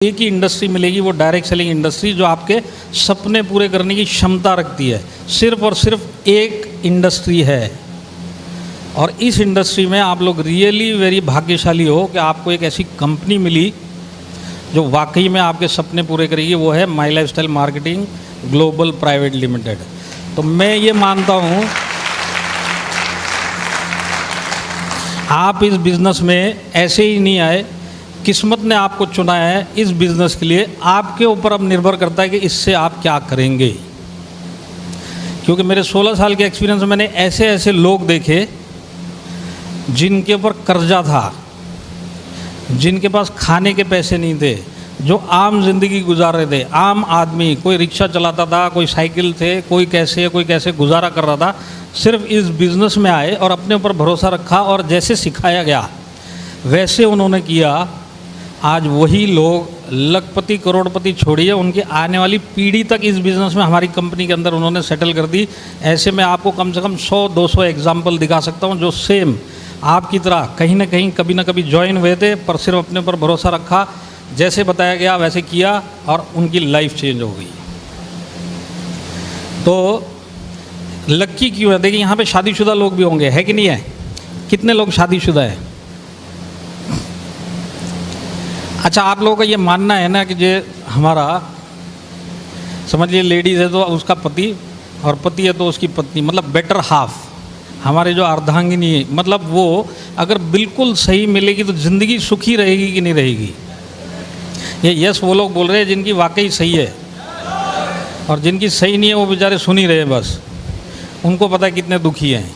एक ही इंडस्ट्री मिलेगी, वो डायरेक्ट सेलिंग इंडस्ट्री, जो आपके सपने पूरे करने की क्षमता रखती है। सिर्फ और सिर्फ एक इंडस्ट्री है, और इस इंडस्ट्री में आप लोग रियली वेरी भाग्यशाली हो कि आपको एक ऐसी कंपनी मिली जो वाकई में आपके सपने पूरे करेगी। वो है my lifestyle marketing global private limited. तो मैं ये मानता हूँ आप इस बिज़नेस में ऐसे ही नहीं आए, किस्मत ने आपको चुना है इस बिज़नेस के लिए। आपके ऊपर अब निर्भर करता है कि इससे आप क्या करेंगे, क्योंकि मेरे 16 साल के एक्सपीरियंस में मैंने ऐसे ऐसे लोग देखे जिनके ऊपर कर्जा था, जिनके पास खाने के पैसे नहीं थे, जो आम जिंदगी गुजार रहे थे। आम आदमी, कोई रिक्शा चलाता था, कोई साइकिल थे, कोई कैसे गुजारा कर रहा था। सिर्फ इस बिज़नेस में आए और अपने ऊपर भरोसा रखा, और जैसे सिखाया गया वैसे उन्होंने किया। आज वही लोग लखपति करोड़पति छोड़िए, उनकी आने वाली पीढ़ी तक इस बिज़नेस में हमारी कंपनी के अंदर उन्होंने सेटल कर दी। ऐसे में आपको कम से कम 100-200 एग्जाम्पल दिखा सकता हूँ जो सेम आपकी तरह कहीं ना कहीं कभी ना कभी ज्वाइन हुए थे, पर सिर्फ अपने ऊपर भरोसा रखा, जैसे बताया गया वैसे किया, और उनकी लाइफ चेंज हो गई। तो लक्की क्यों है? देखिए यहाँ पे शादीशुदा लोग भी होंगे, है कि नहीं है? कितने लोग शादीशुदा है? अच्छा, आप लोगों का ये मानना है ना कि जो हमारा, समझ लीजिए लेडीज़ है तो उसका पति, और पति है तो उसकी पत्नी, मतलब बेटर हाफ, हमारे जो अर्धांगिनी है, मतलब वो अगर बिल्कुल सही मिलेगी तो ज़िंदगी सुखी रहेगी कि नहीं रहेगी? ये यस वो लोग बोल रहे हैं जिनकी वाकई सही है, और जिनकी सही नहीं है वो बेचारे सुन ही रहे हैं बस, उनको पता है कितने दुखी हैं।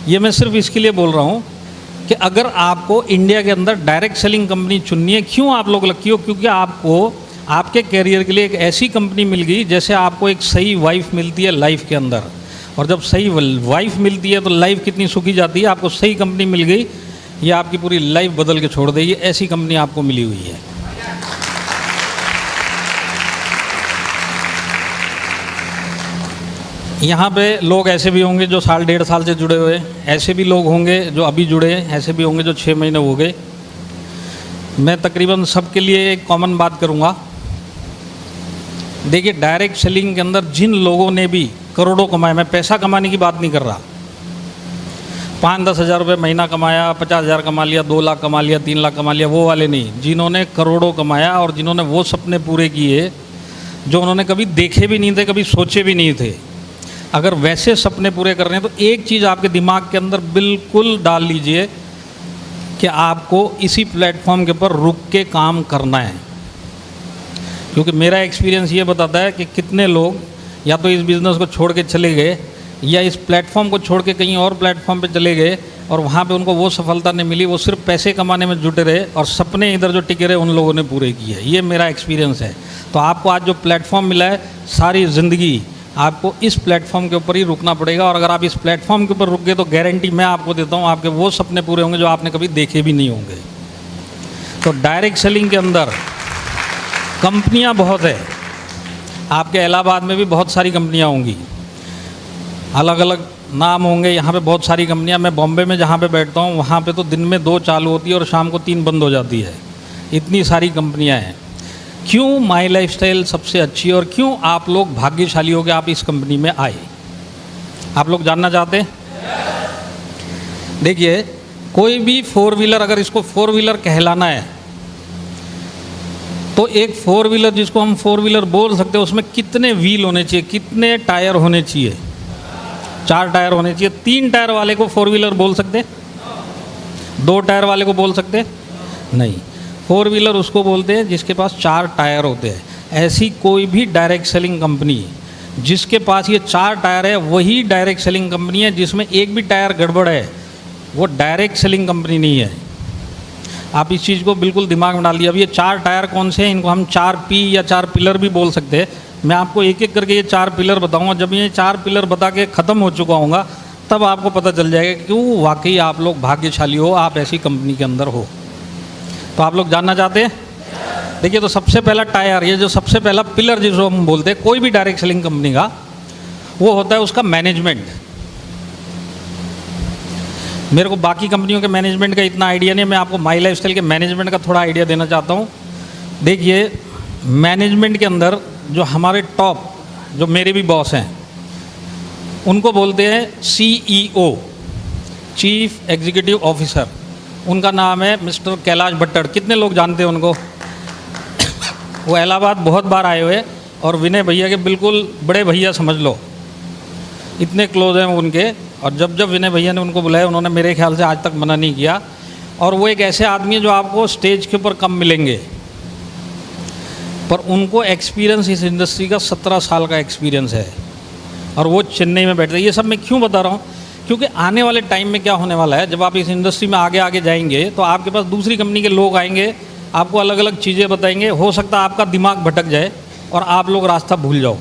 ये मैं सिर्फ इसके लिए बोल रहा हूँ कि अगर आपको इंडिया के अंदर डायरेक्ट सेलिंग कंपनी चुननी है, क्यों आप लोग लकी हो? क्योंकि आपको आपके कैरियर के लिए एक ऐसी कंपनी मिल गई, जैसे आपको एक सही वाइफ मिलती है लाइफ के अंदर, और जब सही वाइफ मिलती है तो लाइफ कितनी सुखी जाती है। आपको सही कंपनी मिल गई, ये आपकी पूरी लाइफ बदल के छोड़ देगी। ऐसी कंपनी आपको मिली हुई है। यहाँ पे लोग ऐसे भी होंगे जो 1.5 साल से जुड़े हुए, ऐसे भी लोग होंगे जो अभी जुड़े हैं, ऐसे भी होंगे जो 6 महीने हो गए। मैं तकरीबन सबके लिए एक कॉमन बात करूँगा। देखिए, डायरेक्ट सेलिंग के अंदर जिन लोगों ने भी करोड़ों कमाए, मैं पैसा कमाने की बात नहीं कर रहा, 5-10 हज़ार रुपये महीना कमाया, 50 हज़ार कमा लिया, 2 लाख कमा लिया, 3 लाख कमा लिया, वो वाले नहीं। जिन्होंने करोड़ों कमाया और जिन्होंने वो सपने पूरे किए जो उन्होंने कभी देखे भी नहीं थे, कभी सोचे भी नहीं थे। अगर वैसे सपने पूरे करने हैं तो एक चीज़ आपके दिमाग के अंदर बिल्कुल डाल लीजिए कि आपको इसी प्लेटफॉर्म के ऊपर रुक के काम करना है। क्योंकि मेरा एक्सपीरियंस ये बताता है कि कितने लोग या तो इस बिज़नेस को छोड़ के चले गए, या इस प्लेटफॉर्म को छोड़ के कहीं और प्लेटफॉर्म पे चले गए, और वहाँ पे उनको वो सफलता नहीं मिली। वो सिर्फ पैसे कमाने में जुटे रहे, और सपने इधर जो टिके रहे उन लोगों ने पूरे किए। ये मेरा एक्सपीरियंस है। तो आपको आज जो प्लेटफॉर्म मिला है, सारी ज़िंदगी आपको इस प्लेटफॉर्म के ऊपर ही रुकना पड़ेगा। और अगर आप इस प्लेटफॉर्म के ऊपर रुक गए तो गारंटी मैं आपको देता हूँ, आपके वो सपने पूरे होंगे जो आपने कभी देखे भी नहीं होंगे। तो डायरेक्ट सेलिंग के अंदर कंपनियाँ बहुत है। आपके इलाहाबाद में भी बहुत सारी कंपनियाँ होंगी, अलग अलग नाम होंगे। यहाँ पे बहुत सारी कंपनियाँ, मैं बॉम्बे में जहाँ पे बैठता हूँ वहाँ पे तो दिन में 2 चालू होती है और शाम को 3 बंद हो जाती है। इतनी सारी कंपनियाँ हैं। क्यों माई लाइफस्टाइल सबसे अच्छी है, और क्यों आप लोग भाग्यशाली हो कि आप इस कंपनी में आए? आप लोग जानना चाहते हैं? देखिए, कोई भी 4 व्हीलर, अगर इसको 4 व्हीलर कहलाना है तो एक 4 व्हीलर जिसको हम 4 व्हीलर बोल सकते हैं, उसमें कितने व्हील होने चाहिए, कितने टायर होने चाहिए? 4 टायर होने चाहिए। 3 टायर वाले को 4 व्हीलर बोल सकते? 2 टायर वाले को बोल सकते? नहीं। 4 व्हीलर उसको बोलते हैं जिसके पास 4 टायर होते हैं। ऐसी कोई भी डायरेक्ट सेलिंग कंपनी जिसके पास ये 4 टायर है, वही डायरेक्ट सेलिंग कंपनी है। जिसमें एक भी टायर गड़बड़ है, वो डायरेक्ट सेलिंग कंपनी नहीं है। आप इस चीज़ को बिल्कुल दिमाग में डालिए। अब ये 4 टायर कौन से हैं? इनको हम 4P या 4 पिलर भी बोल सकते हैं। मैं आपको एक एक करके ये 4 पिलर बताऊँगा। जब ये 4 पिलर बता के ख़त्म हो चुका हूँगा, तब आपको पता चल जाएगा कि क्यों वाकई आप लोग भाग्यशाली हो, आप ऐसी कंपनी के अंदर हो। तो आप लोग जानना चाहते हैं? देखिए, तो सबसे पहला टायर, ये जो सबसे पहला पिलर जिसको हम बोलते हैं कोई भी डायरेक्ट सेलिंग कंपनी का, वो होता है उसका मैनेजमेंट। मेरे को बाकी कंपनियों के मैनेजमेंट का इतना आइडिया नहीं है, मैं आपको माई लाइफस्टाइल के मैनेजमेंट का थोड़ा आइडिया देना चाहता हूँ। देखिए, मैनेजमेंट के अंदर जो हमारे टॉप, जो मेरे भी बॉस हैं, उनको बोलते हैं CEO, चीफ एग्जीक्यूटिव ऑफिसर। उनका नाम है मिस्टर कैलाश भट्टड़। कितने लोग जानते हैं उनको? वो इलाहाबाद बहुत बार आए हुए और विनय भैया के बिल्कुल बड़े भैया समझ लो, इतने क्लोज हैं उनके। और जब जब विनय भैया ने उनको बुलाया, उन्होंने मेरे ख्याल से आज तक मना नहीं किया। और वो एक ऐसे आदमी है जो आपको स्टेज के ऊपर कम मिलेंगे, पर उनको एक्सपीरियंस इस इंडस्ट्री का 17 साल का एक्सपीरियंस है, और वो चेन्नई में बैठते हैं। ये सब मैं क्यों बता रहा हूँ? क्योंकि आने वाले टाइम में क्या होने वाला है, जब आप इस इंडस्ट्री में आगे आगे जाएंगे तो आपके पास दूसरी कंपनी के लोग आएंगे, आपको अलग अलग चीज़ें बताएंगे। हो सकता है आपका दिमाग भटक जाए और आप लोग रास्ता भूल जाओ।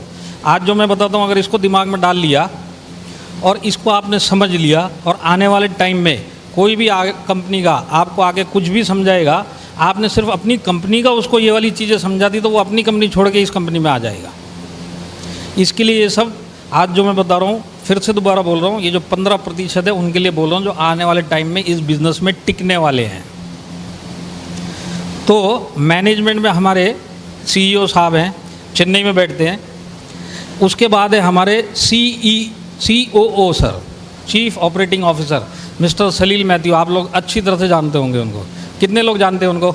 आज जो मैं बताता हूँ, अगर इसको दिमाग में डाल लिया और इसको आपने समझ लिया, और आने वाले टाइम में कोई भी कंपनी का आपको आगे कुछ भी समझाएगा, आपने सिर्फ अपनी कंपनी का उसको ये वाली चीज़ें समझा दी, तो वो अपनी कंपनी छोड़ के इस कंपनी में आ जाएगा। इसके लिए ये सब आज जो मैं बता रहा हूँ, फिर से दोबारा बोल रहा हूँ, ये जो 15% है उनके लिए बोल रहा हूँ, जो आने वाले टाइम में इस बिज़नेस में टिकने वाले हैं। तो मैनेजमेंट में हमारे CEO साहब हैं, चेन्नई में बैठते हैं। उसके बाद है हमारे COO sir, chief operating officer, Mister Salil Mathew. आप लोग अच्छी तरह से जानते होंगे उनको। कितने लोग जानते हैं उनको?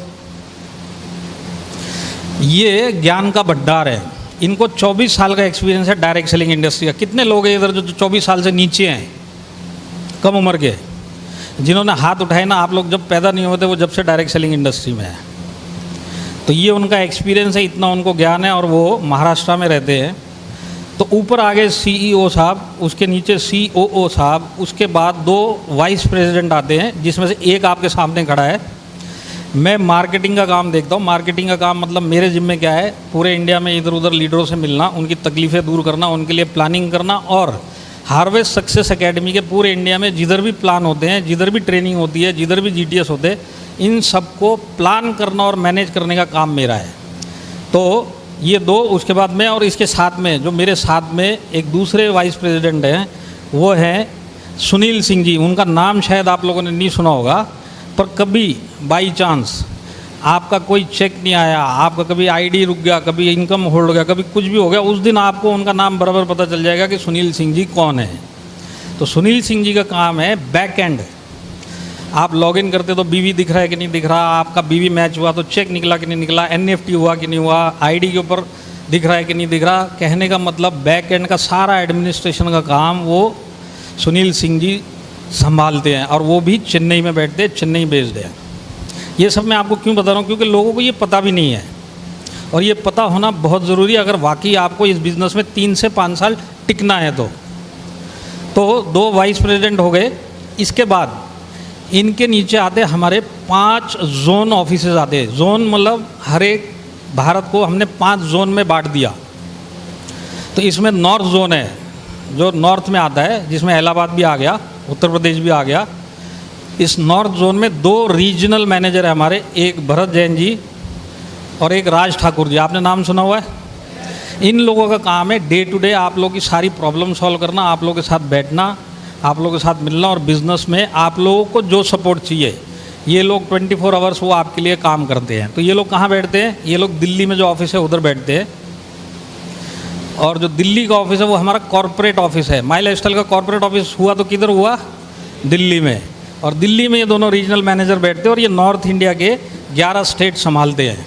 ये ज्ञान का भंडार है। इनको 24 साल का एक्सपीरियंस है डायरेक्ट सेलिंग इंडस्ट्री का। कितने लोग हैं इधर जो 24 साल से नीचे हैं, कम उम्र के, जिन्होंने हाथ उठाए ना? आप लोग जब पैदा नहीं होते, वो जब से डायरेक्ट सेलिंग इंडस्ट्री में है। तो ये उनका एक्सपीरियंस है, इतना उनको ज्ञान है, और वो महाराष्ट्र में रहते हैं। तो ऊपर आगे CEO साहब, उसके नीचे COO साहब, उसके बाद 2 वाइस प्रेसिडेंट आते हैं, जिसमें से एक आपके सामने खड़ा है। मैं मार्केटिंग का काम देखता हूँ। मार्केटिंग का काम मतलब मेरे जिम्मे क्या है, पूरे इंडिया में इधर उधर लीडरों से मिलना, उनकी तकलीफ़ें दूर करना, उनके लिए प्लानिंग करना, और हार्वेस्ट सक्सेस एकेडमी के पूरे इंडिया में जिधर भी प्लान होते हैं, जिधर भी ट्रेनिंग होती है, जिधर भी GTS होते हैं, इन सबको प्लान करना और मैनेज करने का काम मेरा है। तो ये 2, उसके बाद मैं, और इसके साथ में जो मेरे साथ में एक दूसरे वाइस प्रेसिडेंट हैं, वो हैं सुनील सिंह जी। उनका नाम शायद आप लोगों ने नहीं सुना होगा, पर कभी बाई चांस आपका कोई चेक नहीं आया, आपका कभी ID रुक गया, कभी इनकम होल्ड हो गया, कभी कुछ भी हो गया, उस दिन आपको उनका नाम बराबर पता चल जाएगा कि सुनील सिंह जी कौन है। तो सुनील सिंह जी का काम है बैक एंड। आप लॉगिन करते तो BV दिख रहा है कि नहीं दिख रहा, आपका BV मैच हुआ तो चेक निकला कि नहीं निकला, NFT हुआ कि नहीं हुआ, ID के ऊपर दिख रहा है कि नहीं दिख रहा। कहने का मतलब बैक एंड का सारा एडमिनिस्ट्रेशन का काम वो सुनील सिंह जी संभालते हैं, और वो भी चेन्नई में बैठते हैं, चेन्नई बेस्ड है। ये सब मैं आपको क्यों बता रहा हूँ? क्योंकि लोगों को ये पता भी नहीं है, और ये पता होना बहुत ज़रूरी है अगर वाकई आपको इस बिज़नेस में 3 से 5 साल टिकना है। तो 2 वाइस प्रेसिडेंट हो गए। इसके बाद इनके नीचे आते हमारे 5 जोन ऑफिसेज आते हैं। जोन मतलब हर एक भारत को हमने 5 जोन में बांट दिया। तो इसमें नॉर्थ जोन है, जो नॉर्थ में आता है, जिसमें इलाहाबाद भी आ गया, उत्तर प्रदेश भी आ गया। इस नॉर्थ जोन में 2 रीजनल मैनेजर है हमारे, एक भरत जैन जी और एक राज ठाकुर जी। आपने नाम सुना हुआ है? इन लोगों का काम है डे टू डे आप लोगों की सारी प्रॉब्लम सॉल्व करना, आप लोगों के साथ बैठना, आप लोगों के साथ मिलना, और बिज़नेस में आप लोगों को जो सपोर्ट चाहिए, ये लोग 24 आवर्स वो आपके लिए काम करते हैं। तो ये लोग कहाँ बैठते हैं? ये लोग दिल्ली में जो ऑफिस है उधर बैठते हैं, और जो दिल्ली का ऑफिस है वो हमारा कॉर्पोरेट ऑफिस है। माई लाइफस्टाइल का कॉर्पोरेट ऑफिस हुआ तो किधर हुआ? दिल्ली में। और दिल्ली में ये दोनों रीजनल मैनेजर बैठते हैं, और ये नॉर्थ इंडिया के 11 स्टेट संभालते हैं।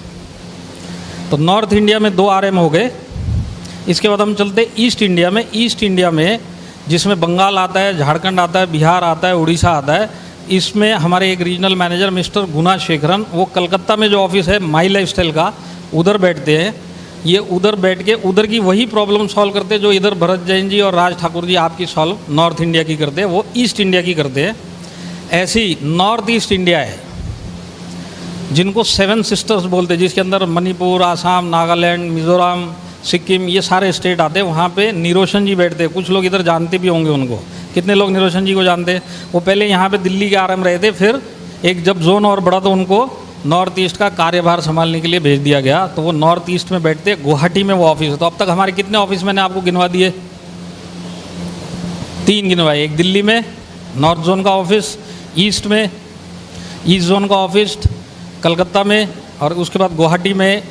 तो नॉर्थ इंडिया में 2 RM हो गए। इसके बाद हम चलते ईस्ट इंडिया में। ईस्ट इंडिया में जिसमें बंगाल आता है, झारखंड आता है, बिहार आता है, उड़ीसा आता है, इसमें हमारे एक रीजनल मैनेजर मिस्टर गुना शेखरन, वो कलकत्ता में जो ऑफिस है माई लाइफस्टाइल का, उधर बैठते हैं। ये उधर बैठ के उधर की वही प्रॉब्लम सॉल्व करते हैं जो इधर भरत जैन जी और राज ठाकुर जी आपकी सॉल्व नॉर्थ इंडिया की करते हैं, वो ईस्ट इंडिया की करते हैं। ऐसी नॉर्थ ईस्ट इंडिया है जिनको 7 सिस्टर्स बोलते हैं, जिसके अंदर मणिपुर, आसाम, नागालैंड, मिज़ोरम, सिक्किम, ये सारे स्टेट आते हैं। वहाँ पे निरोशन जी बैठते हैं। कुछ लोग इधर जानते भी होंगे उनको। कितने लोग निरोशन जी को जानते हैं? वो पहले यहाँ पे दिल्ली के RM रहे थे, फिर एक जब जोन और बढ़ा तो उनको नॉर्थ ईस्ट का कार्यभार संभालने के लिए भेज दिया गया। तो वो नॉर्थ ईस्ट में बैठते हैं, गुवाहाटी में वो ऑफिस है। तो अब तक हमारे कितने ऑफिस मैंने आपको गिनवा दिए? 3 गिनवाए। एक दिल्ली में नॉर्थ जोन का ऑफिस, ईस्ट में ईस्ट जोन का ऑफिस, कलकत्ता में, और उसके बाद गुवाहाटी में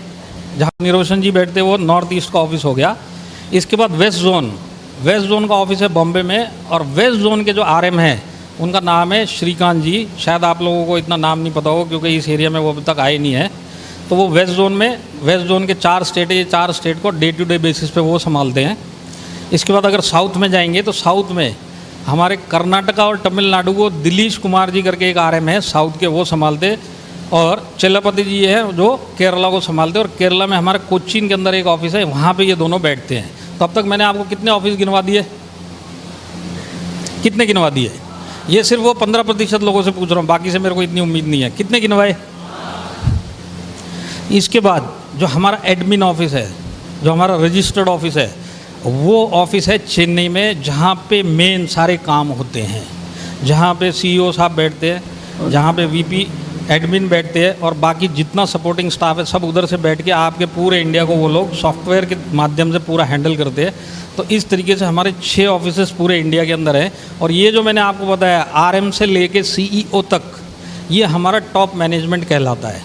जहाँ निरोशन जी बैठते वो नॉर्थ ईस्ट का ऑफिस हो गया। इसके बाद वेस्ट जोन का ऑफिस है बॉम्बे में, और वेस्ट जोन के जो आरएम हैं उनका नाम है श्रीकांत जी। शायद आप लोगों को इतना नाम नहीं पता होगा क्योंकि इस एरिया में वो अभी तक आए नहीं है। तो वो वेस्ट जोन के 4 स्टेट है, ये 4 स्टेट को डे टू डे बेसिस पे वो संभालते हैं। इसके बाद अगर साउथ में जाएंगे तो साउथ में हमारे कर्नाटका और तमिलनाडु को दिलीश कुमार जी करके एक आरएम है साउथ के, वो संभालते। और चेल्लापति जी हैं जो केरला को संभालते। और केरला में हमारे कोचीन के अंदर एक ऑफिस है, वहाँ पे ये दोनों बैठते हैं। तो अब तक मैंने आपको कितने ऑफिस गिनवा दिए? कितने गिनवा दिए? ये सिर्फ वो 15% लोगों से पूछ रहा हूँ, बाकी से मेरे को इतनी उम्मीद नहीं है। कितने गिनवाए? इसके बाद जो हमारा एडमिन ऑफिस है, जो हमारा रजिस्टर्ड ऑफिस है, वो ऑफिस है चेन्नई में, जहाँ पे मेन सारे काम होते हैं, जहाँ पे सीईओ साहब बैठते हैं, जहाँ पे वीपी एडमिन बैठते हैं, और बाकी जितना सपोर्टिंग स्टाफ है सब उधर से बैठ के आपके पूरे इंडिया को वो लोग सॉफ्टवेयर के माध्यम से पूरा हैंडल करते हैं। तो इस तरीके से हमारे 6 ऑफिसेस पूरे इंडिया के अंदर हैं। और ये जो मैंने आपको बताया आरएम से लेके सीईओ तक, ये हमारा टॉप मैनेजमेंट कहलाता है।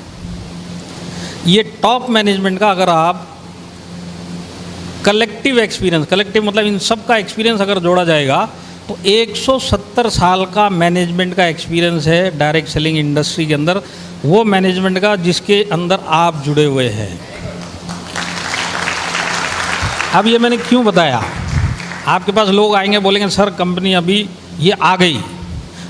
ये टॉप मैनेजमेंट का अगर आप कलेक्टिव एक्सपीरियंस, कलेक्टिव मतलब इन सब का एक्सपीरियंस अगर जोड़ा जाएगा तो 170 साल का मैनेजमेंट का एक्सपीरियंस है डायरेक्ट सेलिंग इंडस्ट्री के अंदर, वो मैनेजमेंट का जिसके अंदर आप जुड़े हुए हैं। अब ये मैंने क्यों बताया? आपके पास लोग आएंगे बोलेंगे सर कंपनी अभी ये आ गई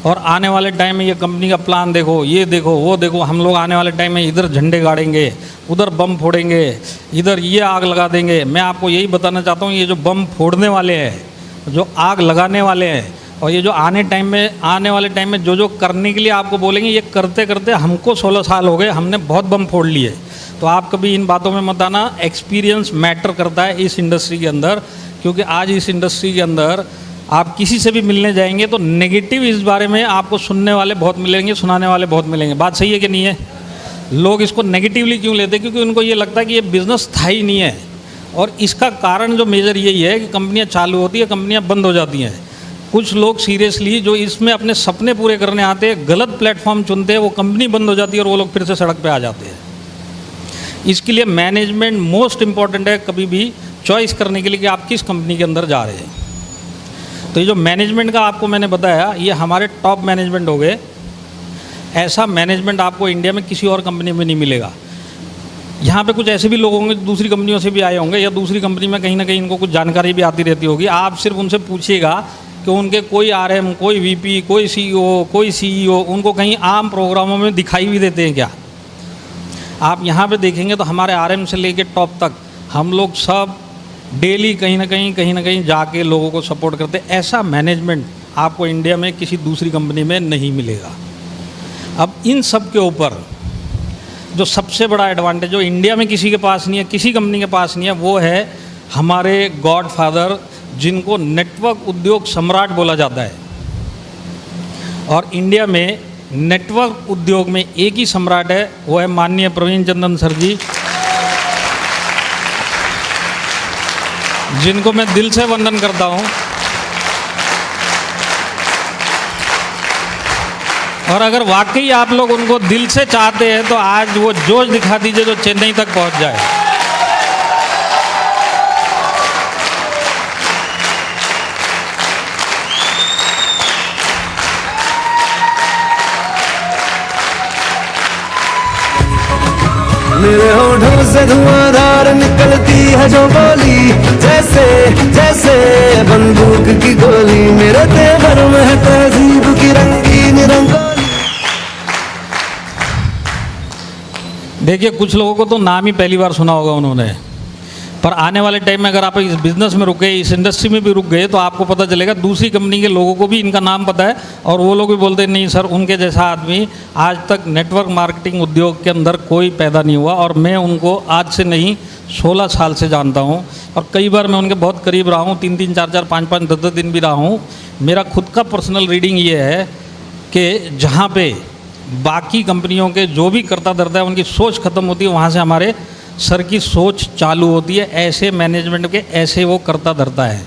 और आने वाले टाइम में ये कंपनी का प्लान देखो, ये देखो, वो देखो, हम लोग आने वाले टाइम में इधर झंडे गाड़ेंगे, उधर बम फोड़ेंगे, इधर ये आग लगा देंगे। मैं आपको यही बताना चाहता हूँ, ये जो बम फोड़ने वाले हैं, जो आग लगाने वाले हैं, और ये जो आने वाले टाइम में जो करने के लिए आपको बोलेंगे, ये करते करते हमको 16 साल हो गए, हमने बहुत बम फोड़ लिए। तो आप कभी इन बातों में मत आना। एक्सपीरियंस मैटर करता है इस इंडस्ट्री के अंदर, क्योंकि आज इस इंडस्ट्री के अंदर आप किसी से भी मिलने जाएंगे तो नेगेटिव इस बारे में आपको सुनने वाले बहुत मिलेंगे, सुनाने वाले बहुत मिलेंगे। बात सही है कि नहीं है? लोग इसको नेगेटिवली क्यों लेते हैं? क्योंकि उनको ये लगता है कि ये बिज़नेस स्थायी नहीं है। और इसका कारण जो मेजर यही है कि कंपनियां चालू होती है, कंपनियां बंद हो जाती हैं। कुछ लोग सीरियसली जो इसमें अपने सपने पूरे करने आते हैं, गलत प्लेटफॉर्म चुनते हैं, वो कंपनी बंद हो जाती है और वो लोग फिर से सड़क पे आ जाते हैं। इसके लिए मैनेजमेंट मोस्ट इम्पॉर्टेंट है कभी भी चॉइस करने के लिए कि आप किस कंपनी के अंदर जा रहे हैं। तो ये जो मैनेजमेंट का आपको मैंने बताया, ये हमारे टॉप मैनेजमेंट हो गए। ऐसा मैनेजमेंट आपको इंडिया में किसी और कंपनी में नहीं मिलेगा। यहाँ पे कुछ ऐसे भी लोग होंगे दूसरी कंपनियों से भी आए होंगे, या दूसरी कंपनी में कहीं ना कहीं इनको कुछ जानकारी भी आती रहती होगी। आप सिर्फ उनसे पूछिएगा कि उनके कोई आरएम, कोई वीपी, कोई सीईओ उनको कहीं आम प्रोग्रामों में दिखाई भी देते हैं क्या? आप यहाँ पे देखेंगे तो हमारे आरएम से लेके टॉप तक हम लोग सब डेली कहीं ना कहीं जाके लोगों को सपोर्ट करते। ऐसा मैनेजमेंट आपको इंडिया में किसी दूसरी कंपनी में नहीं मिलेगा। अब इन सब के ऊपर जो सबसे बड़ा एडवांटेज जो इंडिया में किसी के पास नहीं है, किसी कंपनी के पास नहीं है, वो है हमारे गॉडफादर, जिनको नेटवर्क उद्योग सम्राट बोला जाता है। और इंडिया में नेटवर्क उद्योग में एक ही सम्राट है, वो है माननीय प्रवीण चंद्रन सर जी, जिनको मैं दिल से वंदन करता हूँ। और अगर वाकई आप लोग उनको दिल से चाहते हैं तो आज वो जोश दिखा दीजिए जो चेन्नई तक पहुँच जाए। मेरे होठों से धुआंधार निकलती है जो बोली, जैसे जैसे बंदूक की गोली। मेरे तेवर में है तहजीब की रंगीन रंगोली। देखिए, कुछ लोगों को तो नाम ही पहली बार सुना होगा उन्होंने, पर आने वाले टाइम में अगर आप इस बिज़नेस में रुक गए, इस इंडस्ट्री में भी रुक गए, तो आपको पता चलेगा दूसरी कंपनी के लोगों को भी इनका नाम पता है। और वो लोग भी बोलते हैं नहीं सर, उनके जैसा आदमी आज तक नेटवर्क मार्केटिंग उद्योग के अंदर कोई पैदा नहीं हुआ। और मैं उनको आज से नहीं 16 साल से जानता हूँ, और कई बार मैं उनके बहुत करीब रहा हूँ, 3-3, 4-4, 5-5, 10-10 दिन भी रहा हूँ। मेरा खुद का पर्सनल रीडिंग ये है कि जहाँ पे बाकी कंपनियों के जो भी करता धरता है उनकी सोच ख़त्म होती है, वहाँ से हमारे सर की सोच चालू होती है। ऐसे मैनेजमेंट के ऐसे वो करता धरता है।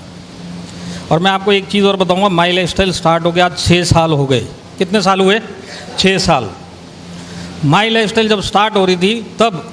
और मैं आपको एक चीज़ और बताऊंगा, माई लाइफस्टाइल स्टार्ट हो गया आज 6 साल हो गए। कितने साल हुए? 6 साल। माई लाइफस्टाइल जब स्टार्ट हो रही थी तब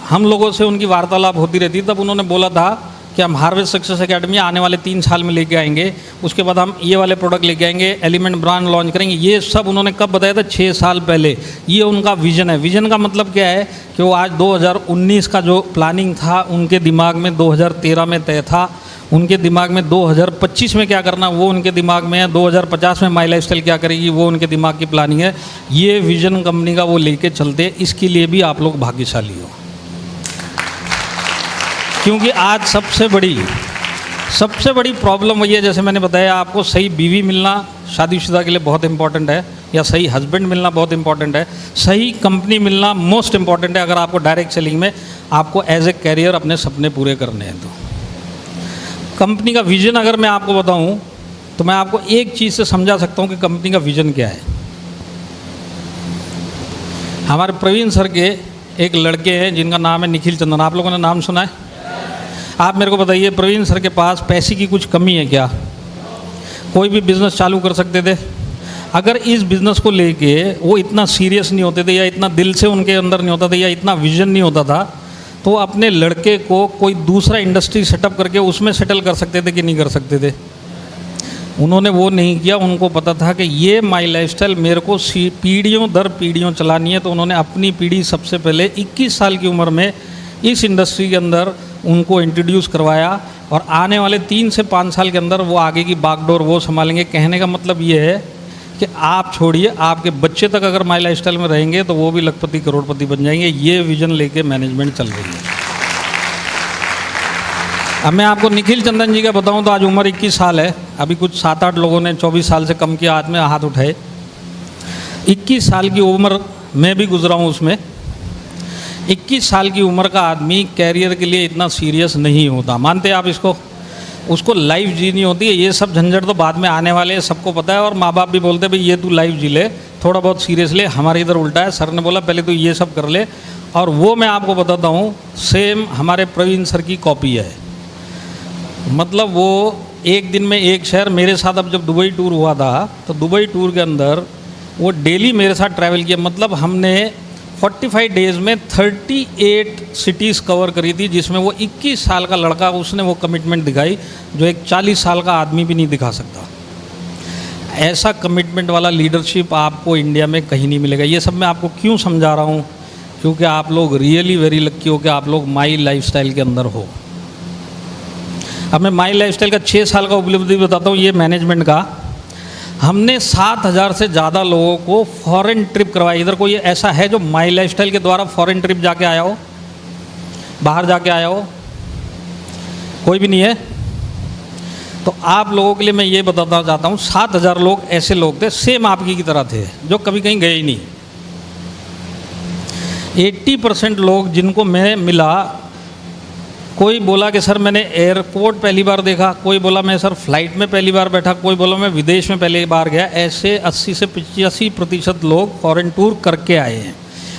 हम लोगों से उनकी वार्तालाप होती रहती, तब उन्होंने बोला था कि हम हार्वेस्ट सक्सेस एकेडमी आने वाले 3 साल में लेके आएंगे, उसके बाद हम ये वाले प्रोडक्ट लेके आएंगे, एलिमेंट ब्रांड लॉन्च करेंगे। ये सब उन्होंने कब बताया था? 6 साल पहले। ये उनका विजन है। विजन का मतलब क्या है कि वो आज 2019 का जो प्लानिंग था उनके दिमाग में 2013 में तय था, उनके दिमाग में 2025 में क्या करना वो उनके दिमाग में है, 2050 में माई लाइफस्टाइल क्या करेगी वो उनके दिमाग की प्लानिंग है। ये विजन कंपनी का वो लेके चलते, इसके लिए भी आप लोग भाग्यशाली हो, क्योंकि आज सबसे बड़ी प्रॉब्लम वही है, जैसे मैंने बताया आपको, सही बीवी मिलना शादीशुदा के लिए बहुत इंपॉर्टेंट है, या सही हस्बैंड मिलना बहुत इंपॉर्टेंट है, सही कंपनी मिलना मोस्ट इंपॉर्टेंट है। अगर आपको डायरेक्ट सेलिंग में आपको एज ए कैरियर अपने सपने पूरे करने हैं तो कंपनी का विजन अगर मैं आपको बताऊं तो मैं आपको एक चीज़ से समझा सकता हूं कि कंपनी का विजन क्या है। हमारे प्रवीण सर के एक लड़के हैं जिनका नाम है निखिल चंदन, आप लोगों ने नाम सुना है? आप मेरे को बताइए, प्रवीण सर के पास पैसे की कुछ कमी है क्या? कोई भी बिज़नेस चालू कर सकते थे। अगर इस बिज़नेस को लेके वो इतना सीरियस नहीं होते थे, या इतना दिल से उनके अंदर नहीं होता था, या इतना विजन नहीं होता था, तो अपने लड़के को कोई दूसरा इंडस्ट्री सेटअप करके उसमें सेटल कर सकते थे कि नहीं कर सकते थे? उन्होंने वो नहीं किया। उनको पता था कि ये माई लाइफस्टाइल मेरे को पीढ़ियों दर पीढ़ियों चलानी है, तो उन्होंने अपनी पीढ़ी सबसे पहले 21 साल की उम्र में इस इंडस्ट्री के अंदर उनको इंट्रोड्यूस करवाया, और आने वाले 3 से 5 साल के अंदर वो आगे की बागडोर वो संभालेंगे। कहने का मतलब ये है कि आप छोड़िए, आपके बच्चे तक अगर माई लाइफस्टाइल में रहेंगे तो वो भी लखपति करोड़पति बन जाएंगे। ये विजन लेके मैनेजमेंट चल रही है। अब मैं आपको निखिल चंदन जी का बताऊं तो आज उम्र 21 साल है। अभी कुछ 7-8 लोगों ने 24 साल से कम के हाथ उठाए। 21 साल की उम्र मैं भी गुजरा हूँ उसमें। 21 साल की उम्र का आदमी कैरियर के लिए इतना सीरियस नहीं होता, मानते हैं आप इसको? उसको लाइफ जीनी होती है। ये सब झंझट तो बाद में आने वाले हैं, सबको पता है, और माँ बाप भी बोलते हैं भाई ये तू लाइफ जी ले, थोड़ा बहुत सीरियस ले। हमारे इधर उल्टा है, सर ने बोला पहले तो ये सब कर ले, और वो मैं आपको बताता हूँ सेम हमारे प्रवीण सर की कॉपी है। मतलब वो एक दिन में एक शहर, मेरे साथ अब जब दुबई टूर हुआ था तो दुबई टूर के अंदर वो डेली मेरे साथ ट्रैवल किया। मतलब हमने 45 डेज़ में 38 सिटीज़ कवर करी थी, जिसमें वो 21 साल का लड़का, उसने वो कमिटमेंट दिखाई जो एक 40 साल का आदमी भी नहीं दिखा सकता। ऐसा कमिटमेंट वाला लीडरशिप आपको इंडिया में कहीं नहीं मिलेगा। ये सब मैं आपको क्यों समझा रहा हूँ? क्योंकि आप लोग रियली वेरी लक्की हो कि आप लोग माई लाइफस्टाइल के अंदर हो। अब मैं माई लाइफस्टाइल का 6 साल का उपलब्धि बताता हूँ, ये मैनेजमेंट का। हमने 7,000 से ज़्यादा लोगों को फॉरेन ट्रिप करवाई। इधर कोई ऐसा है जो माई लाइफस्टाइल के द्वारा फॉरेन ट्रिप जाके आया हो, बाहर जाके आया हो? कोई भी नहीं है। तो आप लोगों के लिए मैं ये बताना चाहता हूँ, 7,000 लोग ऐसे लोग थे सेम आपकी की तरह थे जो कभी कहीं गए ही नहीं। 80% लोग जिनको मैं मिला, कोई बोला कि सर मैंने एयरपोर्ट पहली बार देखा, कोई बोला मैं सर फ्लाइट में पहली बार बैठा, कोई बोला मैं विदेश में पहली बार गया। ऐसे 80 से 85% लोग फॉरेन टूर करके आए हैं।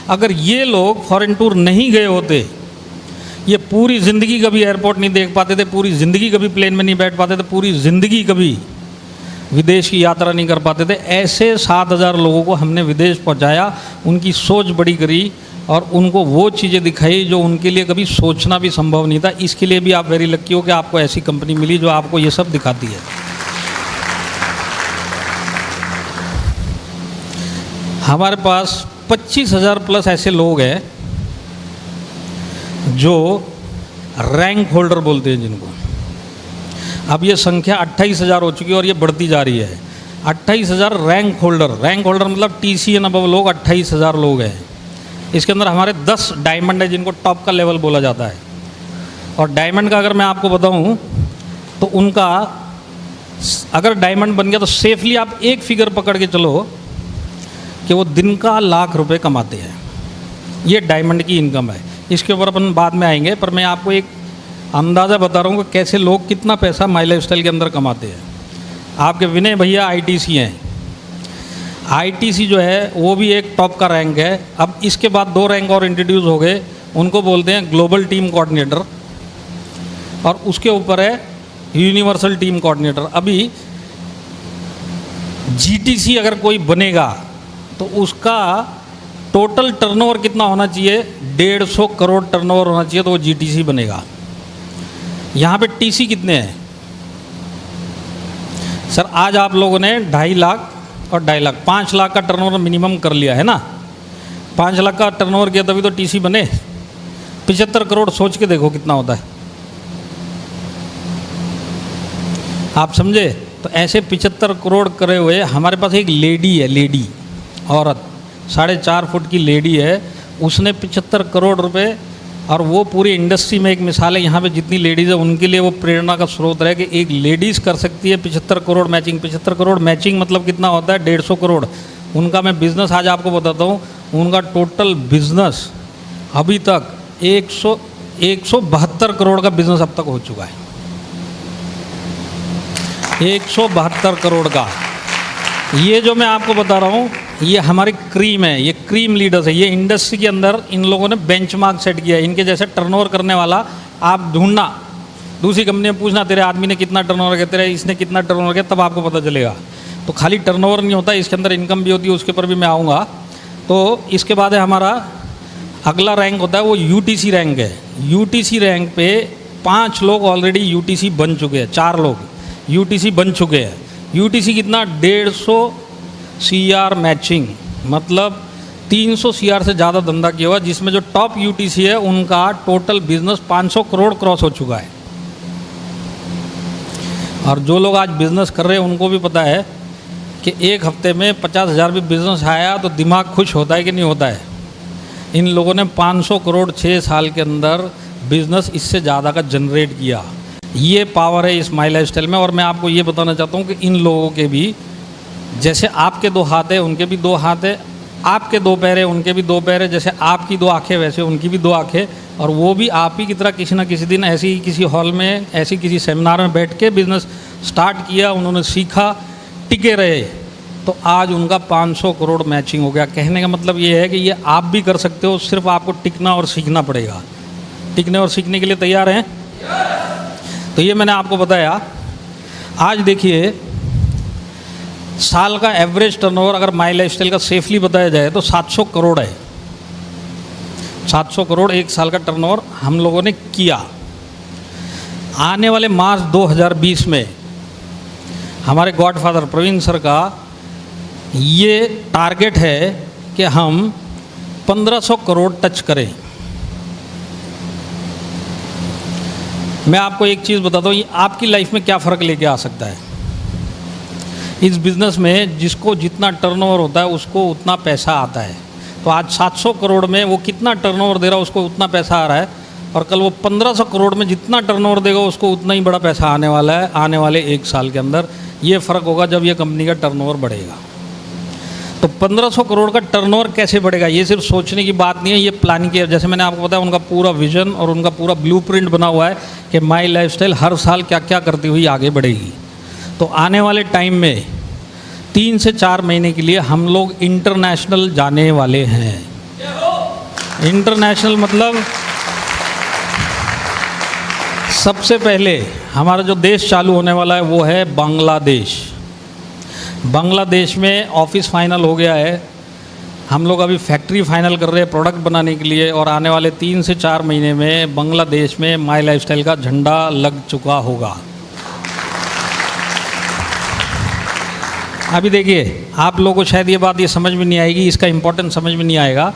अगर ये लोग फॉरेन टूर नहीं गए होते, ये पूरी ज़िंदगी कभी एयरपोर्ट नहीं देख पाते थे, पूरी ज़िंदगी कभी प्लेन में नहीं बैठ पाते थे, पूरी ज़िंदगी कभी विदेश की यात्रा नहीं कर पाते थे। ऐसे 7,000 लोगों को हमने विदेश पहुंचाया, उनकी सोच बड़ी करी और उनको वो चीज़ें दिखाई जो उनके लिए कभी सोचना भी संभव नहीं था। इसके लिए भी आप वेरी लक्की हो कि आपको ऐसी कंपनी मिली जो आपको ये सब दिखाती है। हमारे पास 25,000 प्लस ऐसे लोग हैं जो रैंक होल्डर बोलते हैं जिनको। अब ये संख्या 28,000 हो चुकी है और ये बढ़ती जा रही है। 28,000 रैंक होल्डर मतलब TCN अबव लोग 28,000 लोग हैं। इसके अंदर हमारे 10 डायमंड है जिनको टॉप का लेवल बोला जाता है। और डायमंड का अगर मैं आपको बताऊं तो उनका अगर डायमंड बन गया तो सेफली आप एक फिगर पकड़ के चलो कि वो दिन का लाख रुपए कमाते हैं। ये डायमंड की इनकम है। इसके ऊपर अपन बाद में आएंगे, पर मैं आपको एक अंदाज़ा बता रहा हूँ कि कैसे लोग कितना पैसा माई लाइफस्टाइल के अंदर कमाते हैं। आपके विनय भैया ITC हैं। ITC जो है वो भी एक टॉप का रैंक है। अब इसके बाद 2 रैंक और इंट्रोड्यूस हो गए, उनको बोलते हैं ग्लोबल टीम कोऑर्डिनेटर, और उसके ऊपर है यूनिवर्सल टीम कोऑर्डिनेटर। अभी GTC अगर कोई बनेगा तो उसका टोटल टर्नओवर कितना होना चाहिए? 150 करोड़ टर्नओवर होना चाहिए तो वो जीटीसी बनेगा। यहाँ पे टीसी कितने हैं सर? आज आप लोगों ने 2.5 लाख और 2.5 लाख 5 लाख का टर्नओवर मिनिमम कर लिया है ना। 5 लाख का टर्नओवर किया तभी तो टीसी बने। 75 करोड़ सोच के देखो कितना होता है, आप समझे? तो ऐसे 75 करोड़ करे हुए हमारे पास एक लेडी है, लेडी औरत 4.5 फुट की लेडी है, उसने 75 करोड़ रुपए, और वो पूरी इंडस्ट्री में एक मिसाल है। यहाँ पे जितनी लेडीज़ है उनके लिए वो प्रेरणा का स्रोत है कि एक लेडीज़ कर सकती है 75 करोड़ मैचिंग। 75 करोड़ मैचिंग मतलब कितना होता है? 150 करोड़। उनका मैं बिज़नेस आज आपको बताता हूँ। उनका टोटल बिज़नेस अभी तक 172 करोड़ का बिज़नेस अब तक हो चुका है। 172 करोड़ का। ये जो मैं आपको बता रहा हूँ ये हमारी क्रीम है, ये क्रीम लीडर्स है। ये इंडस्ट्री के अंदर इन लोगों ने बेंचमार्क सेट किया है। इनके जैसे टर्नओवर करने वाला आप ढूंढना, दूसरी कंपनी में पूछना तेरे आदमी ने कितना टर्नओवर किया, तेरे इसने कितना टर्नओवर किया, तब आपको पता चलेगा। तो खाली टर्नओवर नहीं होता, इसके अंदर इनकम भी होती है, उसके ऊपर भी मैं आऊँगा। तो इसके बाद है हमारा अगला रैंक होता है वो यूटीसी रैंक है। यूटीसी रैंक पे 5 लोग ऑलरेडी यूटीसी बन चुके हैं, 4 लोग यूटीसी बन चुके हैं। यूटीसी कितना? 150 CR मैचिंग, मतलब 300 CR से ज़्यादा धंधा किया हुआ, जिसमें जो टॉप यूटीसी है उनका टोटल बिजनेस 500 करोड़ क्रॉस हो चुका है। और जो लोग आज बिजनेस कर रहे हैं उनको भी पता है कि एक हफ्ते में 50,000 भी बिजनेस आया तो दिमाग खुश होता है कि नहीं होता है। इन लोगों ने 500 करोड़ 6 साल के अंदर बिजनेस इससे ज़्यादा का जनरेट किया। ये पावर है इस माई लाइफस्टाइल में। और मैं आपको ये बताना चाहता हूँ कि इन लोगों के भी जैसे आपके 2 हाथ है उनके भी 2 हाथ है, आपके 2 पैर है उनके भी 2 पैर है, जैसे आपकी 2 आँखें वैसे उनकी भी 2 आँखें। और वो भी आप ही की तरह किसी ना किसी दिन ऐसी किसी हॉल में, ऐसी किसी सेमिनार में बैठ के बिजनेस स्टार्ट किया, उन्होंने सीखा, टिके रहे, तो आज उनका 500 करोड़ मैचिंग हो गया। कहने का मतलब ये है कि ये आप भी कर सकते हो, सिर्फ आपको टिकना और सीखना पड़ेगा। टिकने और सीखने के लिए तैयार हैं? तो ये मैंने आपको बताया। आज देखिए साल का एवरेज टर्नओवर अगर माई लाइफस्टाइल का सेफली बताया जाए तो 700 करोड़ है। 700 करोड़ एक साल का टर्नओवर हम लोगों ने किया। आने वाले मार्च 2020 में हमारे गॉडफादर प्रवीण सर का ये टारगेट है कि हम 1500 करोड़ टच करें। मैं आपको एक चीज़ बताता हूँ, ये आपकी लाइफ में क्या फ़र्क लेके आ सकता है। इस बिज़नेस में जिसको जितना टर्नओवर होता है उसको उतना पैसा आता है। तो आज 700 करोड़ में वो कितना टर्नओवर दे रहा है उसको उतना पैसा आ रहा है, और कल वो 1500 करोड़ में जितना टर्नओवर देगा उसको उतना ही बड़ा पैसा आने वाला है आने वाले 1 साल के अंदर। ये फ़र्क होगा जब ये कंपनी का टर्नओवर बढ़ेगा। तो 1500 करोड़ का टर्नओवर कैसे बढ़ेगा? ये सिर्फ सोचने की बात नहीं है, ये प्लानिंग की। जैसे मैंने आपको बताया उनका पूरा विजन और उनका पूरा ब्लूप्रिंट बना हुआ है कि माई लाइफस्टाइल हर साल क्या क्या करती हुई आगे बढ़ेगी। तो आने वाले टाइम में 3 से 4 महीने के लिए हम लोग इंटरनेशनल जाने वाले हैं। इंटरनेशनल मतलब सबसे पहले हमारा जो देश चालू होने वाला है वो है बांग्लादेश। बांग्लादेश में ऑफिस फाइनल हो गया है, हम लोग अभी फैक्ट्री फाइनल कर रहे हैं प्रोडक्ट बनाने के लिए, और आने वाले 3 से 4 महीने में बांग्लादेश में माई लाइफस्टाइल का झंडा लग चुका होगा। अभी देखिए आप लोगों को शायद ये बात ये समझ में नहीं आएगी, इसका इम्पोर्टेंस समझ में नहीं आएगा,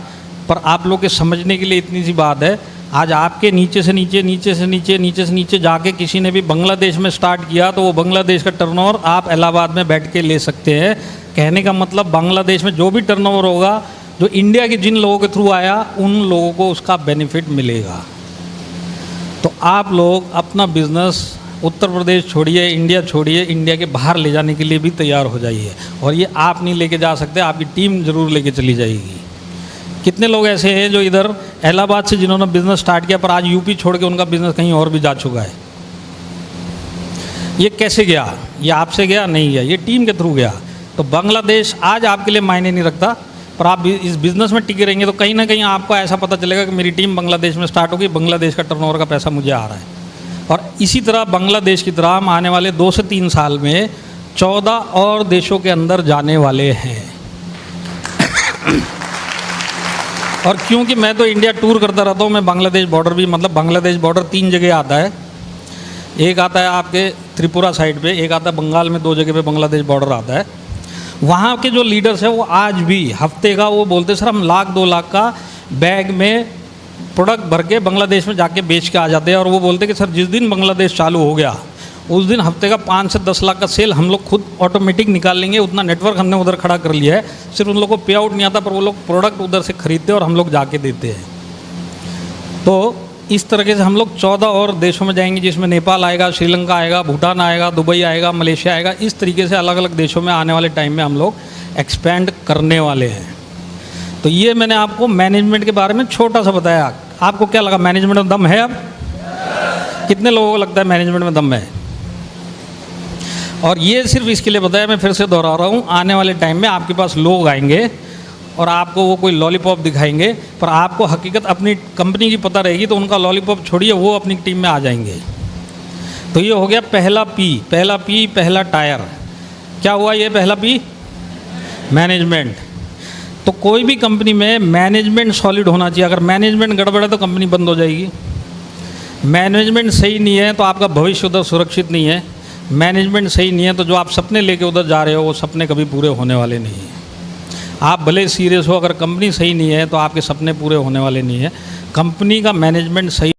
पर आप लोग के समझने के लिए इतनी सी बात है। आज आपके नीचे से नीचे, नीचे से नीचे, नीचे से नीचे जाके किसी ने भी बांग्लादेश में स्टार्ट किया तो वो बांग्लादेश का टर्नओवर आप इलाहाबाद में बैठ के ले सकते हैं। कहने का मतलब बांग्लादेश में जो भी टर्नओवर होगा, जो इंडिया के जिन लोगों के थ्रू आया उन लोगों को उसका बेनिफिट मिलेगा। तो आप लोग अपना बिजनेस उत्तर प्रदेश छोड़िए, इंडिया छोड़िए, इंडिया के बाहर ले जाने के लिए भी तैयार हो जाइए। और ये आप नहीं लेके जा सकते, आपकी टीम ज़रूर लेके चली जाएगी। कितने लोग ऐसे हैं जो इधर इलाहाबाद से जिन्होंने बिज़नेस स्टार्ट किया पर आज यूपी छोड़ के उनका बिज़नेस कहीं और भी जा चुका है। ये कैसे गया? ये आपसे गया? नहीं गया, ये टीम के थ्रू गया। तो बांग्लादेश आज आपके लिए मायने नहीं रखता, पर आप इस बिज़नेस में टिके रहेंगे तो कहीं ना कहीं आपको ऐसा पता चलेगा कि मेरी टीम बांग्लादेश में स्टार्ट होगी, बांग्लादेश का टर्नओवर का पैसा मुझे आ रहा है। और इसी तरह बांग्लादेश की तरह हम आने वाले 2 से 3 साल में 14 और देशों के अंदर जाने वाले हैं। और क्योंकि मैं तो इंडिया टूर करता रहता हूँ, मैं बांग्लादेश बॉर्डर भी, मतलब बांग्लादेश बॉर्डर 3 जगह आता है। एक आता है आपके त्रिपुरा साइड पे, एक आता है बंगाल में, 2 जगह पे बांग्लादेश बॉर्डर आता है। वहाँ के जो लीडर्स हैं वो आज भी हफ्ते का वो बोलते सर हम 1-2 लाख का बैग में प्रोडक्ट भर के बांग्लादेश में जाके बेच के आ जाते हैं। और वो बोलते कि सर जिस दिन बांग्लादेश चालू हो गया उस दिन हफ्ते का 5 से 10 लाख का सेल हम लोग खुद ऑटोमेटिक निकाल लेंगे, उतना नेटवर्क हमने उधर खड़ा कर लिया है। सिर्फ उन लोगों को पे आउट नहीं आता, पर वो लोग प्रोडक्ट उधर से खरीदते हैं और हम लोग जाके देते हैं। तो इस तरीके से हम लोग 14 और देशों में जाएंगे, जिसमें नेपाल आएगा, श्रीलंका आएगा, भूटान आएगा, दुबई आएगा, मलेशिया आएगा। इस तरीके से अलग अलग देशों में आने वाले टाइम में हम लोग एक्सपेंड करने वाले हैं। तो ये मैंने आपको मैनेजमेंट के बारे में छोटा सा बताया। आपको क्या लगा, मैनेजमेंट में दम है? अब कितने लोगों को लगता है मैनेजमेंट में दम है? और ये सिर्फ इसके लिए बताया, मैं फिर से दोहरा रहा हूँ, आने वाले टाइम में आपके पास लोग आएंगे और आपको वो कोई लॉलीपॉप दिखाएंगे, पर आपको हकीकत अपनी कंपनी की पता रहेगी, तो उनका लॉलीपॉप छोड़िए, वो अपनी टीम में आ जाएंगे। तो ये हो गया पहला पी, पहला टायर। क्या हुआ ये पहला पी? मैनेजमेंट। तो कोई भी कंपनी में मैनेजमेंट सॉलिड होना चाहिए। अगर मैनेजमेंट गड़बड़ है तो कंपनी बंद हो जाएगी। मैनेजमेंट सही नहीं है तो आपका भविष्य उधर सुरक्षित नहीं है। मैनेजमेंट सही नहीं है तो जो आप सपने लेके उधर जा रहे हो वो सपने कभी पूरे होने वाले नहीं हैं। आप भले सीरियस हो, अगर कंपनी सही नहीं है तो आपके सपने पूरे होने वाले नहीं है। कंपनी का मैनेजमेंट सही